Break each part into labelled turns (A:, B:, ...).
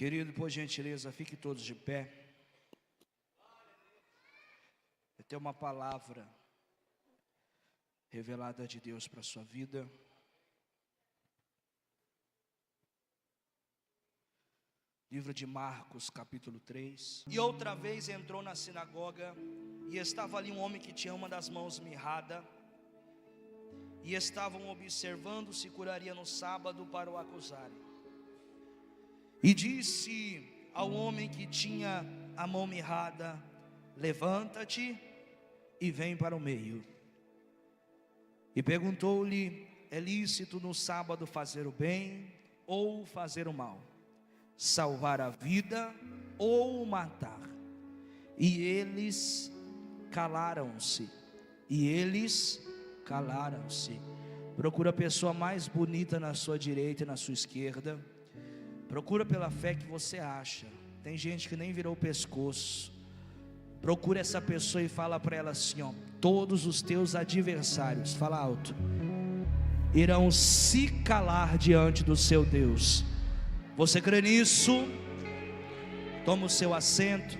A: Querido, por gentileza, fiquem todos de pé. Eu tenho uma palavra revelada de Deus para a sua vida. Livro de Marcos, capítulo 3. E outra vez entrou na sinagoga, e estava ali um homem que tinha uma das mãos mirrada, e estavam observando se curaria no sábado para o acusarem. E disse ao homem que tinha a mão mirrada: levanta-te e vem para o meio. E perguntou-lhe: é lícito no sábado fazer o bem ou fazer o mal? Salvar a vida ou matar? E eles calaram-se. Procura a pessoa mais bonita na sua direita e na sua esquerda. Procura pela fé que você acha. Tem gente que nem virou o pescoço. Procura essa pessoa e fala para ela assim, ó: todos os teus adversários, fala alto, irão se calar diante do seu Deus. Você crê nisso? Toma o seu assento.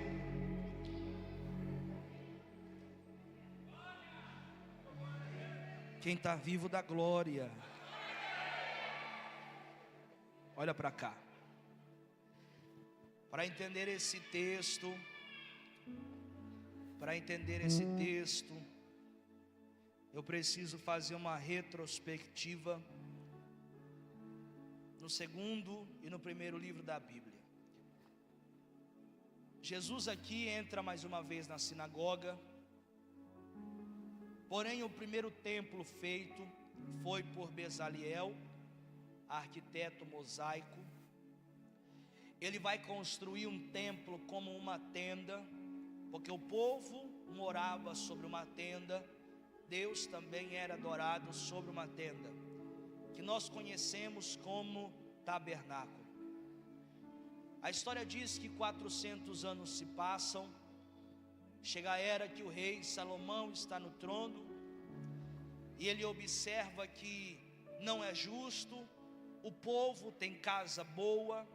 A: Quem está vivo dá glória. Olha para cá. Para entender esse texto, eu preciso fazer uma retrospectiva no segundo e no primeiro livro da Bíblia. Jesus aqui entra mais uma vez na sinagoga. Porém, o primeiro templo feito foi por Bezaliel, arquiteto mosaico. Ele vai construir um templo como uma tenda, porque o povo morava sobre uma tenda. Deus também era adorado sobre uma tenda, que nós conhecemos como tabernáculo. A história diz que 400 anos se passam. Chega a era que o rei Salomão está no trono, e ele observa que não é justo. O povo tem casa boa,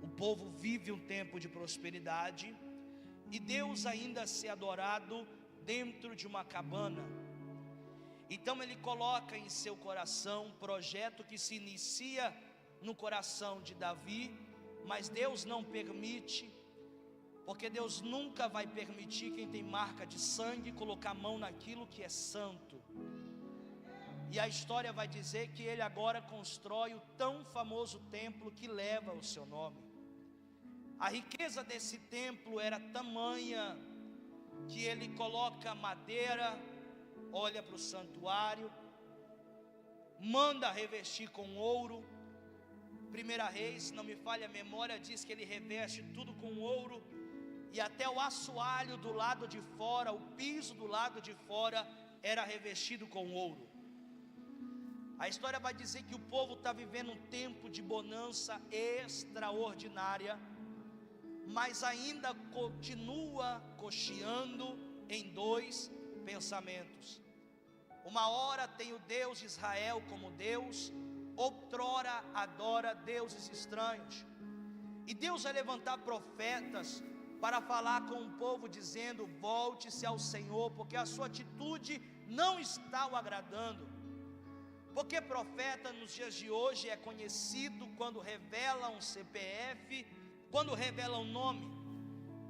A: o povo vive um tempo de prosperidade, e Deus ainda ser adorado dentro de uma cabana. Então ele coloca em seu coração um projeto que se inicia no coração de Davi, mas Deus não permite, porque Deus nunca vai permitir quem tem marca de sangue colocar a mão naquilo que é santo. E a história vai dizer que ele agora constrói o tão famoso templo que leva o seu nome. A riqueza desse templo era tamanha que ele coloca madeira, olha para o santuário, manda revestir com ouro. Primeira Reis, não me falha a memória, diz que ele reveste tudo com ouro, e até o assoalho do lado de fora, o piso do lado de fora era revestido com ouro. A história vai dizer que o povo está vivendo um tempo de bonança extraordinária, mas ainda continua cocheando em dois pensamentos. Uma hora tem o Deus de Israel como Deus, outrora adora deuses estranhos. E Deus vai levantar profetas para falar com o povo, dizendo: volte-se ao Senhor, porque a sua atitude não está o agradando. Porque profeta nos dias de hoje é conhecido quando revela um CPF, quando revela um nome.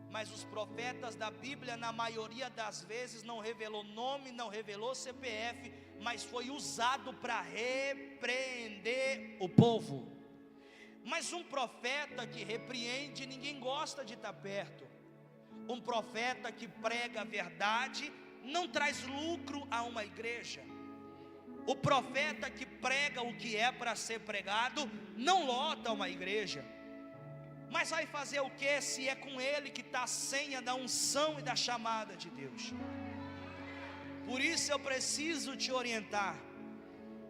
A: Mas os profetas da Bíblia, na maioria das vezes, não revelou nome, não revelou CPF, mas foi usado para repreender o povo. Mas um profeta que repreende, ninguém gosta de estar perto. Um profeta que prega a verdade não traz lucro a uma igreja. O profeta que prega o que é para ser pregado não lota uma igreja. Mas vai fazer o que se é com ele que está a senha da unção e da chamada de Deus? Por isso eu preciso te orientar.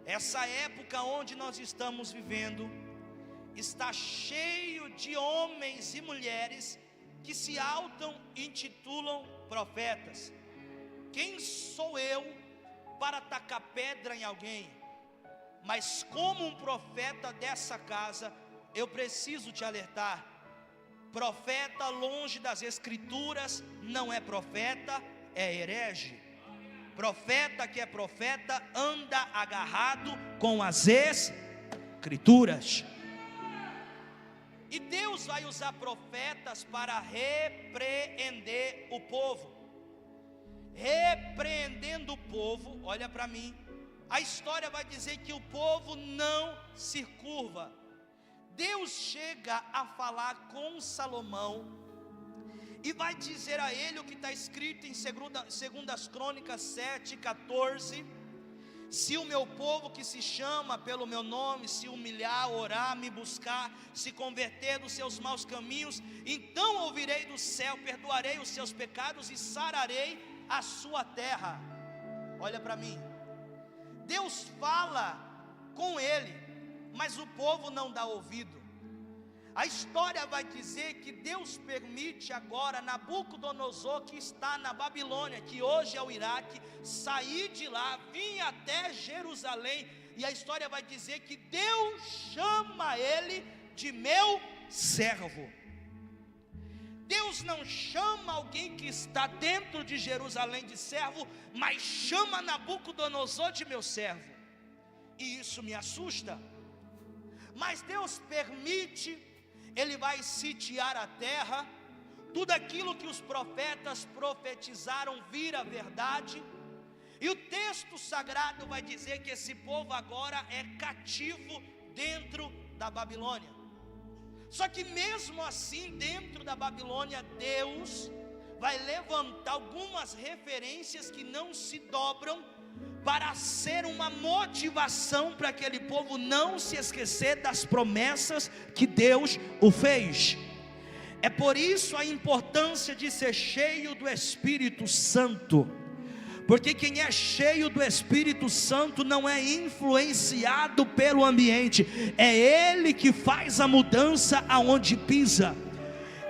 A: Essa época onde nós estamos vivendo está cheio de homens e mulheres que se auto-intitulam profetas. Quem sou eu para tacar pedra em alguém? Mas como um profeta dessa casa, eu preciso te alertar. Profeta longe das escrituras não é profeta, é herege. Profeta que é profeta anda agarrado com as escrituras. E Deus vai usar profetas para repreender o povo. Repreendendo o povo, olha para mim, a história vai dizer que o povo não se curva. Deus chega a falar com Salomão e vai dizer a ele o que está escrito em 2 Crônicas 7:14: se o meu povo que se chama pelo meu nome se humilhar, orar, me buscar, se converter dos seus maus caminhos, então ouvirei do céu, perdoarei os seus pecados e sararei a sua terra. Olha para mim, Deus fala com ele, mas o povo não dá ouvido. A história vai dizer que Deus permite agora Nabucodonosor, que está na Babilônia, que hoje é o Iraque, sair de lá, vir até Jerusalém, e a história vai dizer que Deus chama ele de meu servo. Deus não chama alguém que está dentro de Jerusalém de servo, mas chama Nabucodonosor de meu servo, e isso me assusta. Mas Deus permite, ele vai sitiar a terra, tudo aquilo que os profetas profetizaram vira verdade, e o texto sagrado vai dizer que esse povo agora é cativo dentro da Babilônia. Só que mesmo assim, dentro da Babilônia, Deus vai levantar algumas referências que não se dobram, para ser uma motivação para aquele povo não se esquecer das promessas que Deus o fez. É por isso a importância de ser cheio do Espírito Santo, porque quem é cheio do Espírito Santo não é influenciado pelo ambiente, é ele que faz a mudança aonde pisa.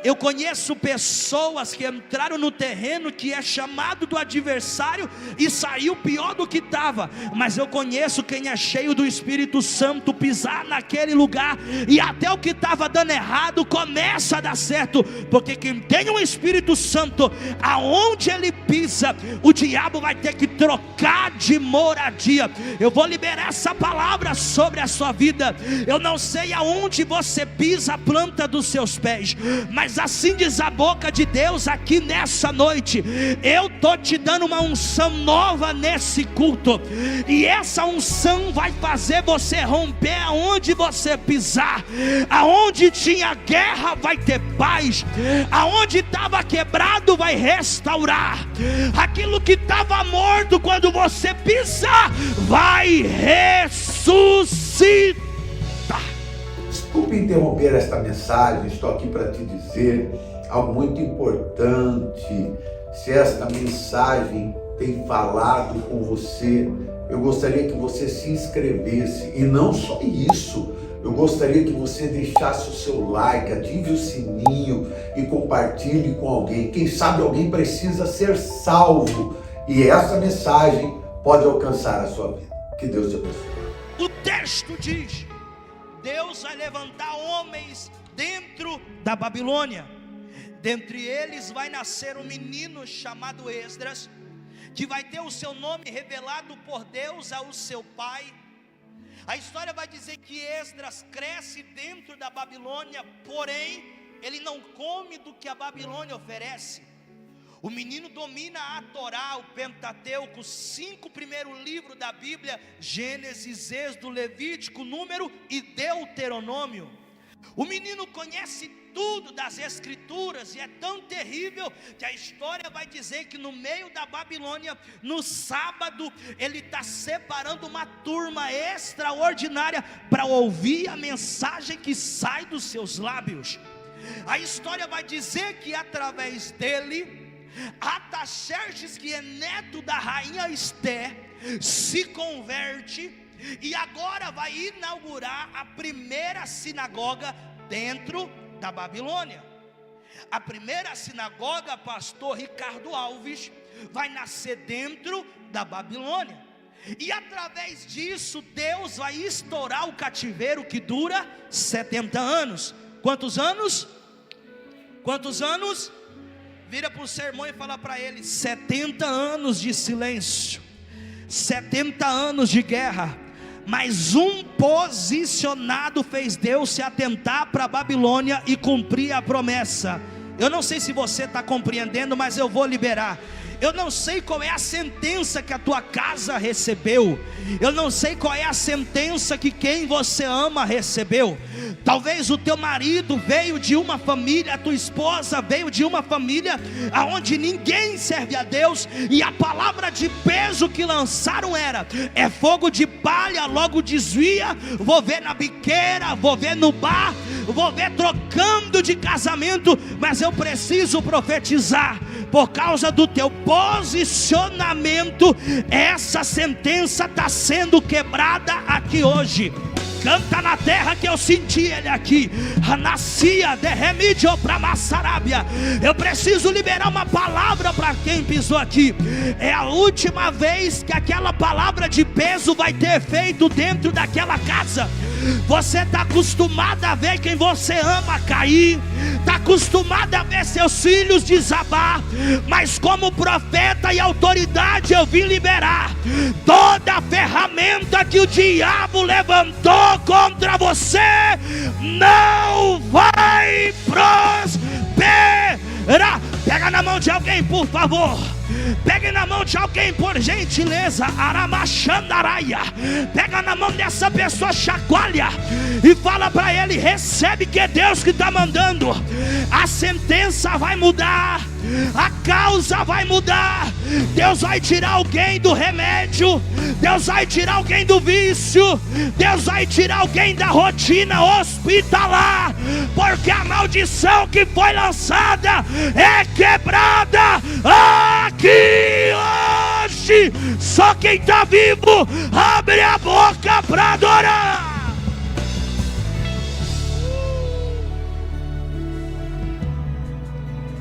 A: Eu conheço pessoas que entraram no terreno que é chamado do adversário e saiu pior do que estava. Mas eu conheço quem é cheio do Espírito Santo pisar naquele lugar e até o que estava dando errado começa a dar certo. Porque quem tem um Espírito Santo, aonde ele pisa, o diabo vai ter que trocar de moradia. Eu vou liberar essa palavra sobre a sua vida. Eu não sei aonde você pisa a planta dos seus pés, mas assim diz a boca de Deus aqui nessa noite: eu estou te dando uma unção nova nesse culto, e essa unção vai fazer você romper aonde você pisar. Aonde tinha guerra vai ter paz, aonde estava quebrado vai restaurar, aquilo que estava morto quando você pisar vai ressuscitar.
B: Desculpe interromper esta mensagem, estou aqui para te dizer algo muito importante. Se esta mensagem tem falado com você, eu gostaria que você se inscrevesse, e não só isso, eu gostaria que você deixasse o seu like, ative o sininho e compartilhe com alguém. Quem sabe alguém precisa ser salvo e essa mensagem pode alcançar a sua vida. Que Deus te abençoe.
A: O texto diz: Deus vai levantar homens dentro da Babilônia. Dentre eles vai nascer um menino chamado Esdras, que vai ter o seu nome revelado por Deus ao seu pai. A história vai dizer que Esdras cresce dentro da Babilônia, porém ele não come do que a Babilônia oferece. O menino domina a Torá, o Pentateuco, os 5 primeiros livros da Bíblia: Gênesis, Êxodo, Levítico, Número e Deuteronômio. O menino conhece tudo das escrituras, e é tão terrível que a história vai dizer que no meio da Babilônia, no sábado, ele está separando uma turma extraordinária para ouvir a mensagem que sai dos seus lábios. A história vai dizer que através dele, Artaxerxes, que é neto da rainha Esté, se converte e agora vai inaugurar a primeira sinagoga dentro da Babilônia. A primeira sinagoga, pastor Ricardo Alves, vai nascer dentro da Babilônia. E através disso Deus vai estourar o cativeiro que dura 70 anos. Quantos anos? Quantos anos? Vira para o seu irmão e fala para ele: 70 anos de silêncio, 70 anos de guerra, mas um posicionado fez Deus se atentar para a Babilônia e cumprir a promessa. Eu não sei se você está compreendendo, mas eu vou liberar. Eu não sei qual é a sentença que a tua casa recebeu. Eu não sei qual é a sentença que quem você ama recebeu. Talvez o teu marido veio de uma família, a tua esposa veio de uma família aonde ninguém serve a Deus, e a palavra de peso que lançaram era: é fogo de palha, logo desvia. Vou ver na biqueira, vou ver no bar, vou ver trocando de casamento. Mas eu preciso profetizar: por causa do teu posicionamento, essa sentença está sendo quebrada aqui hoje. Canta na terra que eu senti ele aqui. Nascia de remédio para Massarábia. Eu preciso liberar uma palavra para quem pisou aqui. É a última vez que aquela palavra de peso vai ter efeito dentro daquela casa. Você está acostumado a ver quem você ama cair, está acostumado a ver seus filhos desabar, mas como profeta e autoridade eu vim liberar: toda a ferramenta que o diabo levantou contra você não vai prosperar. Pega na mão de alguém, por favor. Pegue na mão de alguém, por gentileza. Aramachandaraia. Pega na mão dessa pessoa, chacoalha e fala para ele: recebe, que é Deus que está mandando. A sentença vai mudar, a causa vai mudar. Deus vai tirar alguém do remédio, Deus vai tirar alguém do vício, Deus vai tirar alguém da rotina hospitalar, porque a maldição que foi lançada é quebrada aqui hoje. Só quem está vivo abre a boca para adorar.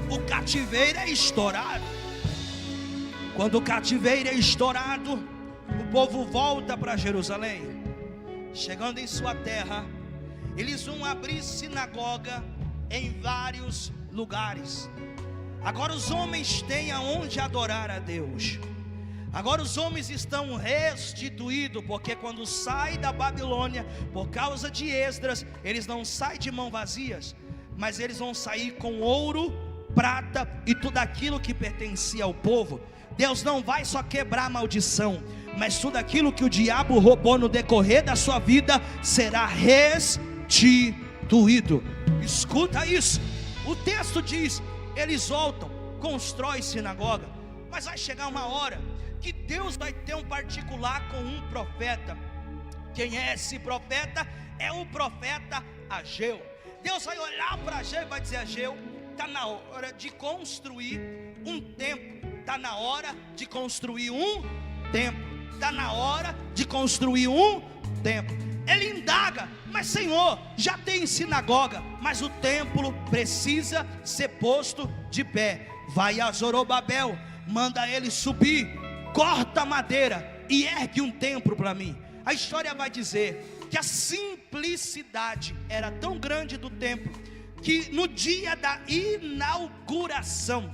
A: O cativeiro é estourado. Quando o cativeiro é estourado, o povo volta para Jerusalém. Chegando em sua terra, eles vão abrir sinagoga em vários lugares. Agora os homens têm aonde adorar a Deus. Agora os homens estão restituídos, porque quando saem da Babilônia, por causa de Esdras, eles não saem de mãos vazias, mas eles vão sair com ouro, prata e tudo aquilo que pertencia ao povo. Deus não vai só quebrar a maldição, mas tudo aquilo que o diabo roubou no decorrer da sua vida será restituído. Escuta isso. O texto diz: eles voltam, constroem sinagoga. Mas vai chegar uma hora que Deus vai ter um particular com um profeta. Quem é esse profeta? É o profeta Ageu. Deus vai olhar para Ageu e vai dizer: Ageu, está na hora de construir um templo. Está na hora de construir um templo. Está na hora de construir um templo. Ele indaga: mas Senhor, já tem sinagoga, mas o templo precisa ser posto de pé. Vai a Zorobabel, manda ele subir, corta a madeira e ergue um templo para mim. A história vai dizer que a simplicidade era tão grande do templo, que no dia da inauguração,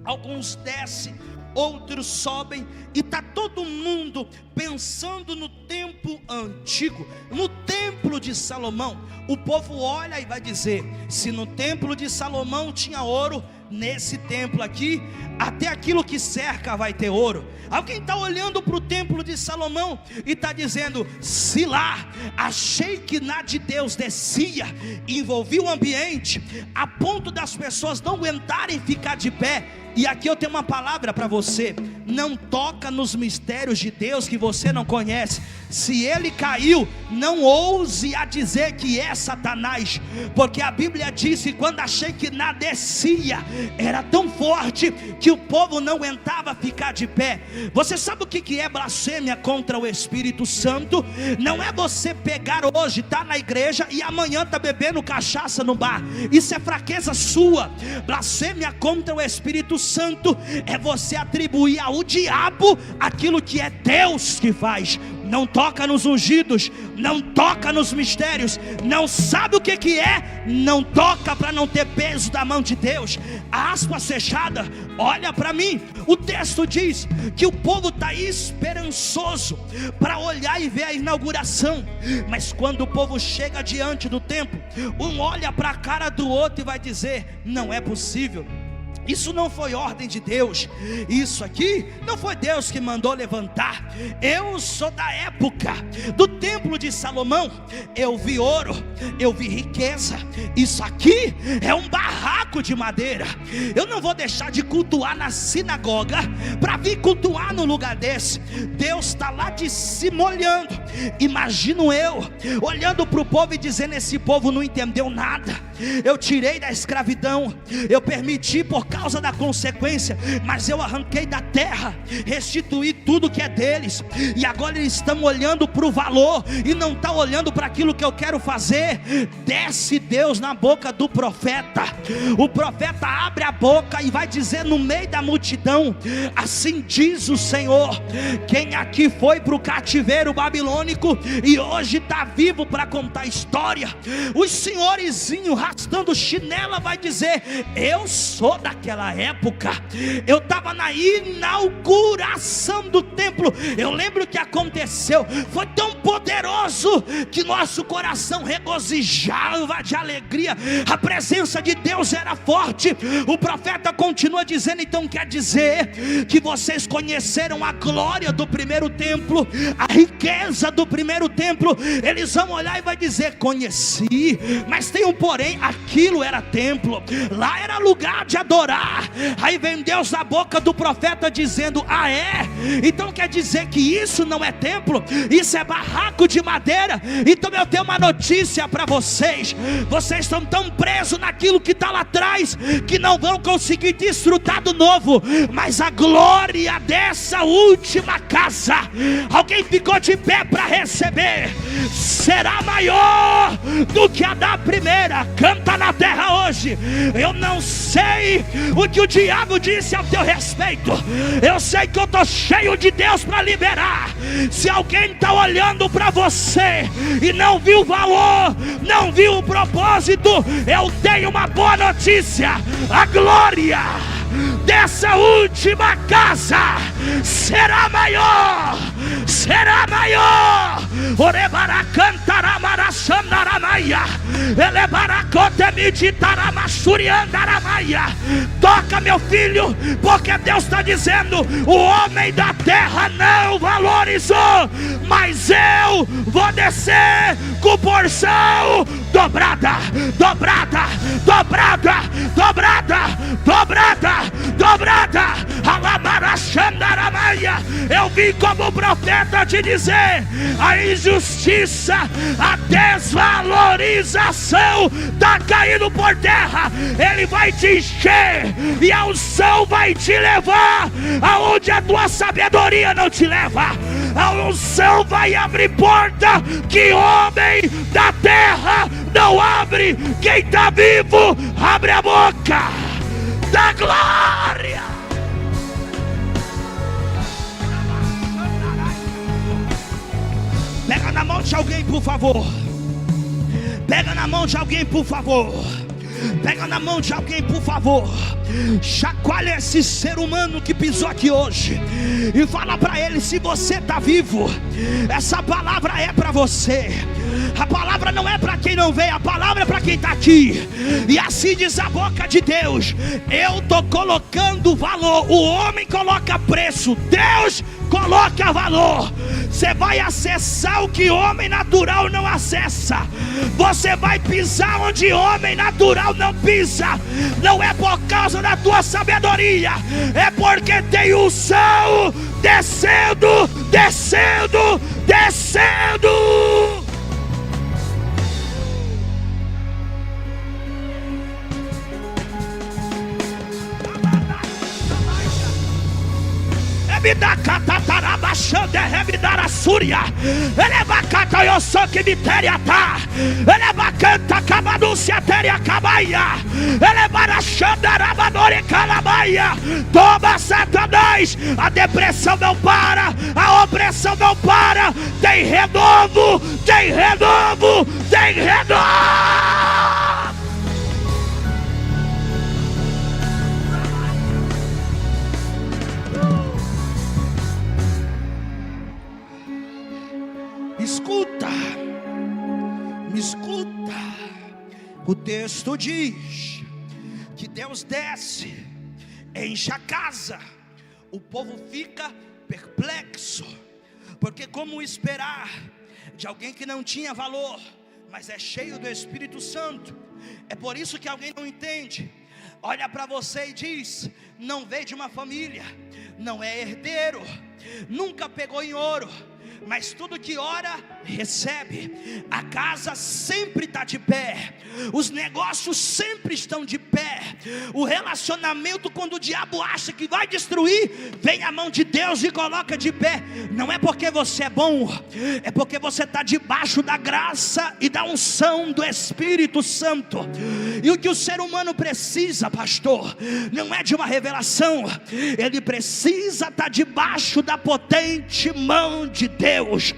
A: alguns descem, outros sobem, e está todo mundo pensando no tempo antigo, no templo de Salomão. O povo olha e vai dizer: se no templo de Salomão tinha ouro, nesse templo aqui, até aquilo que cerca vai ter ouro. Alguém está olhando para o templo de Salomão e está dizendo: se lá a Shekinah de Deus descia, envolvia o ambiente, a ponto das pessoas não aguentarem ficar de pé. E aqui eu tenho uma palavra para você: não toca nos mistérios de Deus que você não conhece. Se ele caiu, não ouse a dizer que é Satanás, porque a Bíblia diz que quando a Shekinah descia, era tão forte que o povo não aguentava ficar de pé. Você sabe o que é blasfêmia contra o Espírito Santo? Não é você pegar hoje, tá na igreja, e amanhã tá bebendo cachaça no bar. Isso é fraqueza sua. Blasfêmia contra o Espírito Santo é você atribuir ao diabo aquilo que é Deus que faz. não toca nos ungidos, não toca nos mistérios, não sabe o que é, não toca para não ter peso da mão de Deus. Aspas fechada, olha para mim. O texto diz que o povo está esperançoso para olhar e ver a inauguração, mas quando o povo chega diante do templo, um olha para a cara do outro e vai dizer: não é possível. Isso não foi ordem de Deus. Isso aqui não foi Deus que mandou levantar. Eu sou da época do templo de Salomão. Eu vi ouro, eu vi riqueza. Isso aqui é um barraco de madeira. Eu não vou deixar de cultuar na sinagoga para vir cultuar no lugar desse. Deus está lá de cima olhando. Imagino eu olhando para o povo e dizendo: esse povo não entendeu nada. Eu tirei da escravidão, eu permiti por causa da consequência, mas eu arranquei da terra, restituí tudo que é deles, e agora eles estão olhando para o valor e não estão olhando para aquilo que eu quero fazer. Desce Deus na boca do profeta. O profeta abre a boca e vai dizer no meio da multidão: assim diz o Senhor, quem aqui foi para o cativeiro babilônico e hoje está vivo para contar a história? Os senhorizinhos arrastando chinela vai dizer: eu sou daquela época, eu estava na inauguração do templo. Eu lembro o que aconteceu, foi tão poderoso que nosso coração regozijava de alegria, a presença de Deus era forte. O profeta continua dizendo: então quer dizer que vocês conheceram a glória do primeiro templo, a riqueza do primeiro templo? Eles vão olhar e vai dizer: conheci, mas tem um porém, aquilo era templo, lá era lugar de adorar. Aí vem Deus na boca do profeta dizendo: ah é? Então quer dizer que isso não é templo? Isso é barraco de madeira? Então eu tenho uma notícia para vocês: vocês estão tão presos naquilo que está lá atrás que não vão conseguir desfrutar do novo. Mas a glória dessa última casa, alguém ficou de pé para receber, será maior do que a da primeira. Canta na terra hoje. Eu não sei o que o diabo disse ao teu respeito, eu sei que eu estou cheio de Deus para liberar. Se alguém está olhando para você e não viu o valor, não viu o propósito, eu tenho uma boa notícia: a glória dessa última casa será maior, será maior. Orebara cantará maraçandaramaia, elebara cotemiditaramasuriandaramaia. Toca, meu filho, porque Deus está dizendo: o homem da terra não valorizou, mas eu vou descer com porção dobrada, dobrada, dobrada, dobrada, dobrada, dobrada. Alabarachandaramaia. Eu vim como profeta te dizer: a injustiça, a desvalorização está caindo por terra. Ele vai te encher e a unção vai te levar aonde a tua sabedoria não te leva. A unção vai abrir porta que homem da terra não abre. Quem está vivo, abre a boca da glória. Pega na mão de alguém, por favor. Pega na mão de alguém, por favor. Pega na mão de alguém, por favor. Chacoalha esse ser humano que pisou aqui hoje e fala para ele: se você está vivo, essa palavra é para você. A palavra não é para quem não veio, a palavra é para quem está aqui. E assim diz a boca de Deus: eu estou colocando valor. O homem coloca preço, Deus coloca valor. Você vai acessar o que homem natural não acessa. Você vai pisar onde homem natural não pisa. Não é por causa da tua sabedoria, é porque tem unção descendo, descendo, descendo. Toma, Satanás, a depressão não para, a opressão não para, tem renovo, tem renovo, tem renovo. Me escuta, o texto diz que Deus desce, enche a casa, o povo fica perplexo, porque como esperar de alguém que não tinha valor, mas é cheio do Espírito Santo? É por isso que alguém não entende, olha para você e diz: não veio de uma família, não é herdeiro, nunca pegou em ouro, mas tudo que ora, recebe. A casa sempre está de pé, os negócios sempre estão de pé, o relacionamento, quando o diabo acha que vai destruir, vem a mão de Deus e coloca de pé. Não é porque você é bom, é porque você está debaixo da graça e da unção do Espírito Santo. E o que o ser humano precisa, pastor, não é de uma revelação, ele precisa estar debaixo da potente mão de Deus.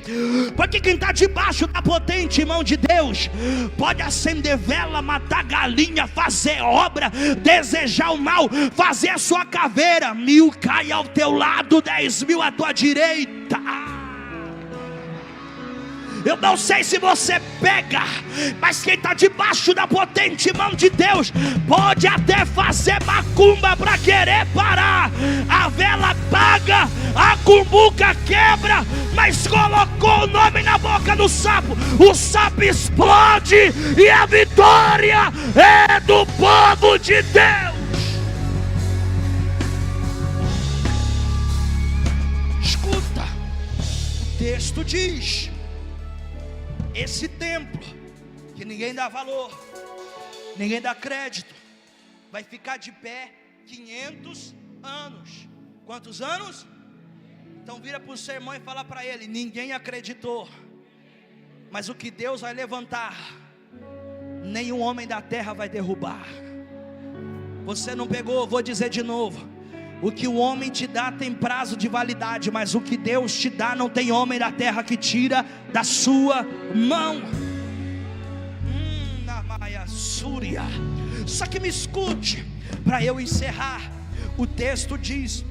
A: Porque quem está debaixo da potente mão de Deus pode acender vela, matar galinha, fazer obra, desejar o mal, fazer a sua caveira, 1000 cai ao teu lado, 10.000 à tua direita. Eu não sei se você pega, mas quem está debaixo da potente mão de Deus pode até fazer macumba para querer parar. A vela apaga, a cumbuca quebra, mas colocou o nome na boca do sapo, o sapo explode e a vitória é do povo de Deus. Escuta, o texto diz: esse templo, que ninguém dá valor, ninguém dá crédito, vai ficar de pé 500 anos. Quantos anos? Então vira para o seu irmão e fala para ele: ninguém acreditou, mas o que Deus vai levantar, nenhum homem da terra vai derrubar. Você não pegou, vou dizer de novo: o que o homem te dá tem prazo de validade, mas o que Deus te dá não tem homem da terra que tira da sua mão. Na Maia Súria. Só que me escute, para eu encerrar. O texto diz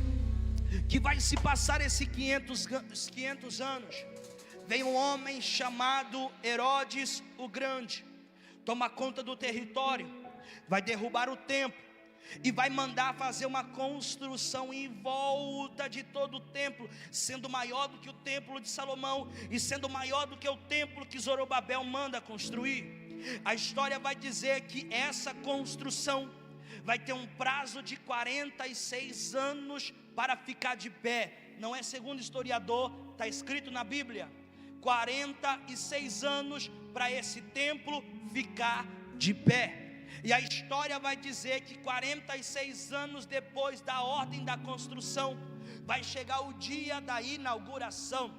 A: que vai se passar esses 500 anos. Vem um homem chamado Herodes o Grande, toma conta do território, vai derrubar o templo e vai mandar fazer uma construção em volta de todo o templo, sendo maior do que o templo de Salomão e sendo maior do que o templo que Zorobabel manda construir. A história vai dizer que essa construção vai ter um prazo de 46 anos para ficar de pé. Não é segundo historiador, está escrito na Bíblia. 46 anos para esse templo ficar de pé. E a história vai dizer que 46 anos depois da ordem da construção, vai chegar o dia da inauguração.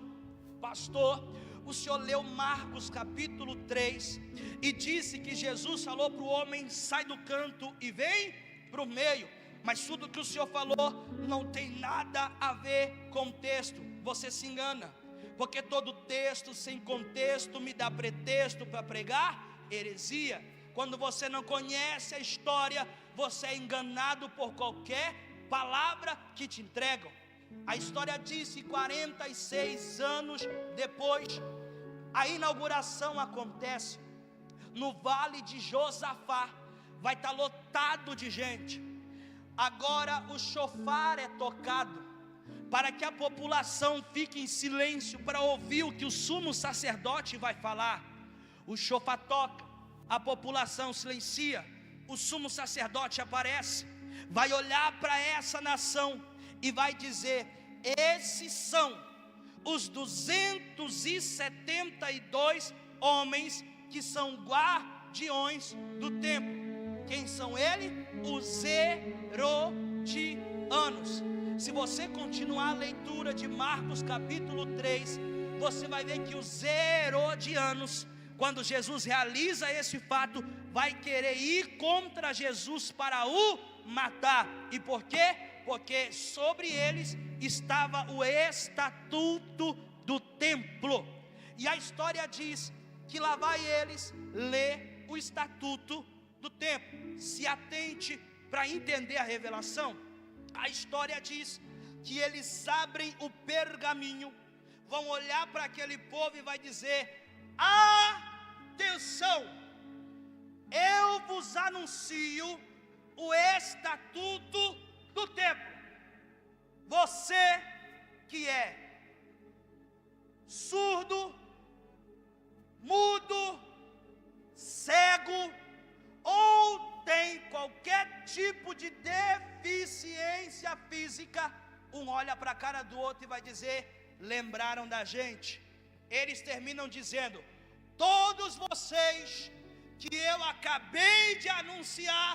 A: Pastor, o senhor leu Marcos capítulo 3 e disse que Jesus falou para o homem: sai do canto e vem para o meio. Mas tudo que o senhor falou não tem nada a ver com o texto. Você se engana, porque todo texto sem contexto me dá pretexto para pregar heresia. Quando você não conhece a história, você é enganado por qualquer palavra que te entregam. A história diz que 46 anos depois, a inauguração acontece no vale de Josafá. Vai estar lotado de gente. Agora o chofar é tocado, para que a população fique em silêncio para ouvir o que o sumo sacerdote vai falar. O chofar toca, a população silencia, o sumo sacerdote aparece, vai olhar para essa nação e vai dizer: esses são os 272 homens que são guardiões do templo. Quem são eles? Os herodianos. Se você continuar a leitura de Marcos capítulo 3, você vai ver que os herodianos, quando Jesus realiza esse fato, vai querer ir contra Jesus para o matar. E por quê? Porque sobre eles estava o estatuto do templo. E a história diz que lá vai eles ler o estatuto do templo. Se atente para entender a revelação. A história diz que eles abrem o pergaminho, vão olhar para aquele povo e vai dizer: atenção, eu vos anuncio o estatuto do templo. Você que é surdo, mudo, cego ou tem qualquer tipo de deficiência física, um olha para a cara do outro e vai dizer: lembraram da gente. Eles terminam dizendo: todos vocês que eu acabei de anunciar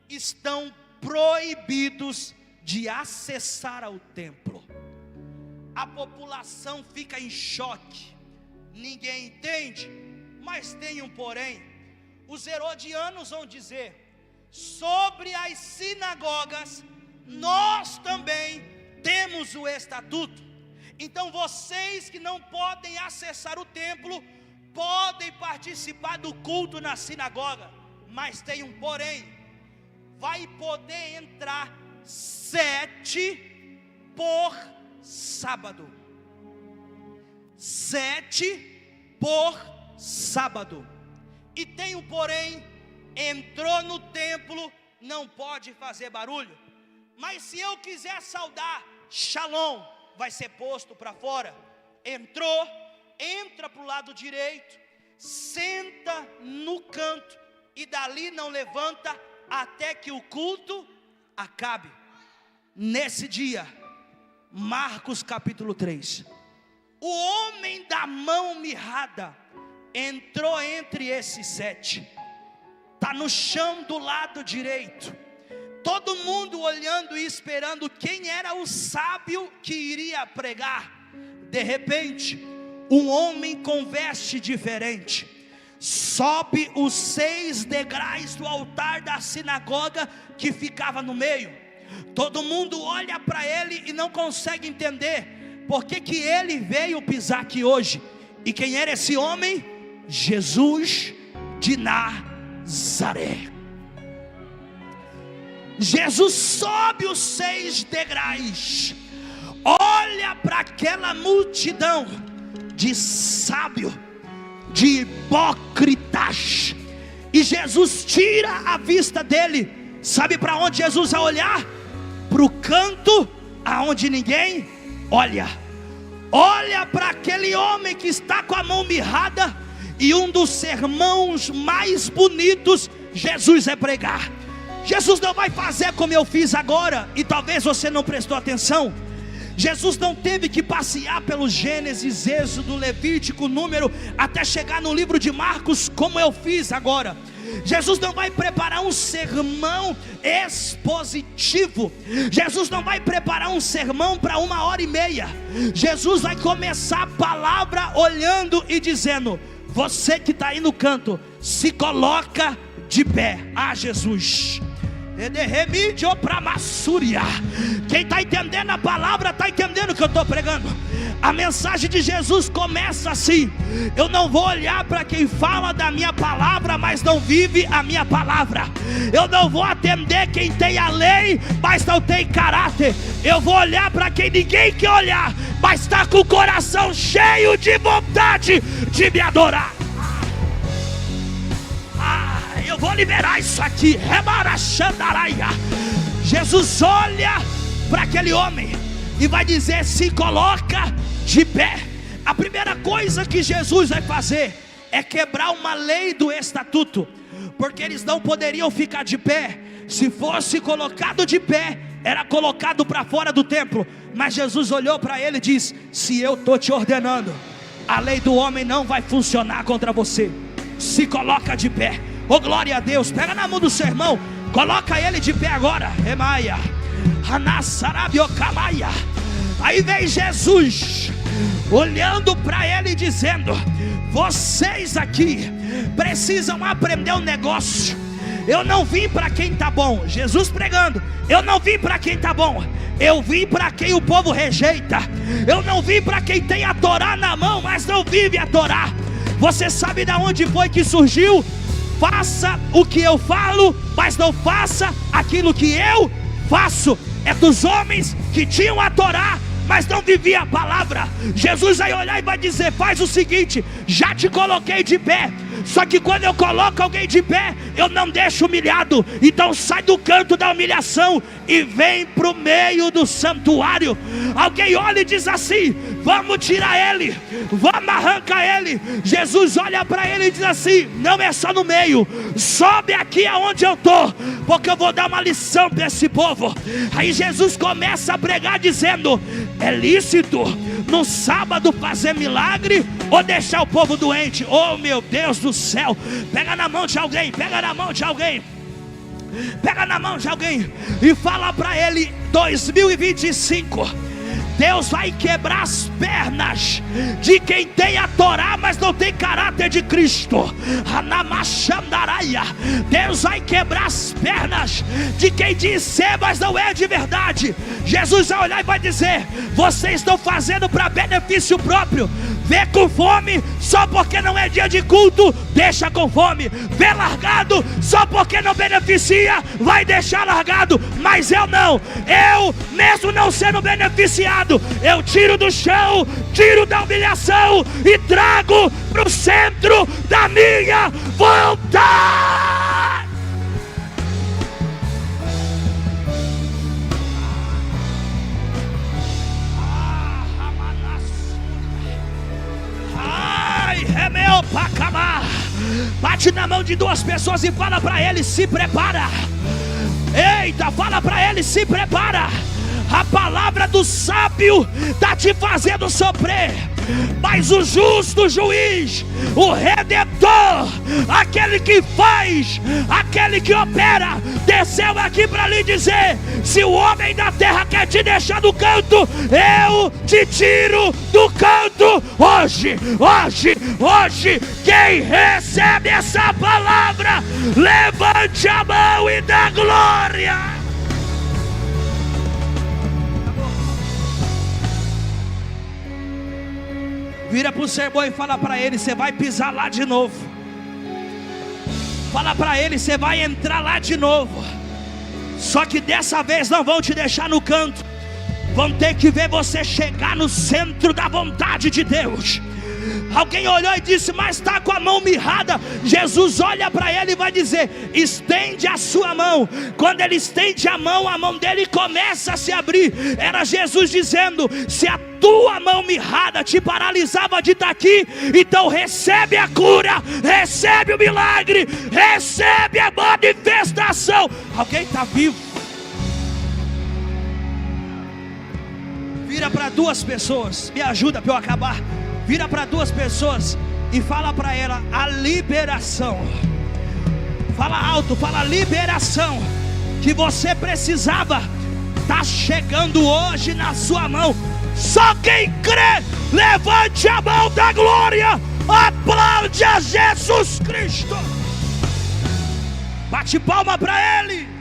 A: estão proibidos de acessar ao templo. A população fica em choque, ninguém entende, mas tem um porém. Os herodianos vão dizer: sobre as sinagogas nós também temos o estatuto. Então vocês que não podem acessar o templo podem participar do culto na sinagoga, mas tem um porém: vai poder entrar 7 por sábado. 7 por sábado. E tem um porém: entrou no templo, não pode fazer barulho. Mas se eu quiser saudar, shalom, vai ser posto para fora. Entrou, entra para o lado direito, senta no canto e dali não levanta até que o culto acabe. Nesse dia, Marcos capítulo 3, o homem da mão mirrada entrou entre esses 7, está no chão do lado direito, todo mundo olhando e esperando quem era o sábio que iria pregar. De repente, um homem com veste diferente sobe os 6 degraus do altar da sinagoga que ficava no meio. Todo mundo olha para ele e não consegue entender por que ele veio pisar aqui hoje. E quem era esse homem? Jesus de Nazaré. Jesus sobe os 6 degraus, olha para aquela multidão de sábio, de hipócritas, e Jesus tira a vista dele. Sabe para onde Jesus vai olhar? Para o canto aonde ninguém olha. Olha para aquele homem que está com a mão mirrada, e um dos sermões mais bonitos Jesus vai pregar. Jesus não vai fazer como eu fiz agora, e talvez você não prestou atenção. Jesus não teve que passear pelo Gênesis, Êxodo, Levítico, Número, até chegar no livro de Marcos, como eu fiz agora. Jesus não vai preparar um sermão expositivo. Jesus não vai preparar um sermão para 1h30. Jesus vai começar a palavra olhando e dizendo: você que está aí no canto, se coloca de pé. Jesus, quem está entendendo a palavra está entendendo o que eu estou pregando. A mensagem de Jesus começa assim: eu não vou olhar para quem fala da minha palavra, mas não vive a minha palavra. Eu não vou atender quem tem a lei, mas não tem caráter. Eu vou olhar para quem ninguém quer olhar, mas está com o coração cheio de vontade de me adorar. Eu vou liberar isso aqui. Jesus olha para aquele homem e vai dizer: se coloca de pé. A primeira coisa que Jesus vai fazer é quebrar uma lei do estatuto, porque eles não poderiam ficar de pé. Se fosse colocado de pé, era colocado para fora do templo. Mas Jesus olhou para ele e disse: se eu estou te ordenando, a lei do homem não vai funcionar contra você. Se coloca de pé. Oh, glória a Deus. Pega na mão do seu irmão, coloca ele de pé agora. Emaia. Aí vem Jesus olhando para ele e dizendo: vocês aqui precisam aprender um negócio. Eu não vim para quem está bom. Jesus pregando: eu não vim para quem está bom, eu vim para quem o povo rejeita. Eu não vim para quem tem a Torá na mão, mas não vive a Torá. Você sabe de onde foi que surgiu? Faça o que eu falo, mas não faça aquilo que eu faço. É dos homens que tinham a Torá, mas não vivia a palavra. Jesus vai olhar e vai dizer: faz o seguinte, já te coloquei de pé, só que quando eu coloco alguém de pé, eu não deixo humilhado. Então sai do canto da humilhação e vem para o meio do santuário. Alguém olha e diz assim: vamos tirar ele, vamos arrancar ele. Jesus olha para ele e diz assim: não é só no meio, sobe aqui aonde eu estou, porque eu vou dar uma lição para esse povo. Aí Jesus começa a pregar dizendo: é lícito no sábado fazer milagre ou deixar o povo doente? Oh meu Deus do céu. Pega na mão de alguém, pega na mão de alguém, pega na mão de alguém e fala para ele: 2025 Deus vai quebrar as pernas de quem tem a Torá, mas não tem caráter de Cristo. Deus vai quebrar as pernas de quem diz ser, mas não é de verdade. Jesus vai olhar e vai dizer: vocês estão fazendo para benefício próprio. Vê com fome, só porque não é dia de culto, deixa com fome. Vê largado, só porque não beneficia, vai deixar largado. Mas eu não, eu mesmo não sendo beneficiado, eu tiro do chão, tiro da humilhação e trago para o centro da minha vontade. Ai, é meu para acabar. Bate na mão de duas pessoas e fala para ele: se prepara. Eita, fala para ele: se prepara. A palavra do sábio está te fazendo sofrer, mas o justo juiz, o redentor, aquele que faz, aquele que opera, desceu aqui para lhe dizer: se o homem da terra quer te deixar no canto, eu te tiro do canto hoje, hoje, hoje. Quem recebe essa palavra, levante a mão e dá glória. Vira para o seu irmão e fala para ele: você vai pisar lá de novo. Fala para ele: você vai entrar lá de novo. Só que dessa vez não vão te deixar no canto, vão ter que ver você chegar no centro da vontade de Deus. Alguém olhou e disse: mas está com a mão mirrada. Jesus olha para ele e vai dizer: estende a sua mão. Quando ele estende a mão dele começa a se abrir. Era Jesus dizendo: se a tua mão mirrada te paralisava de estar aqui, então recebe a cura, recebe o milagre, recebe a manifestação. Alguém está vivo? Vira para duas pessoas, me ajuda para eu acabar. Vira para duas pessoas e fala para ela: a liberação. Fala alto, fala: liberação que você precisava está chegando hoje na sua mão. Só quem crê, levante a mão da glória, aplaude a Jesus Cristo. Bate palma para ele.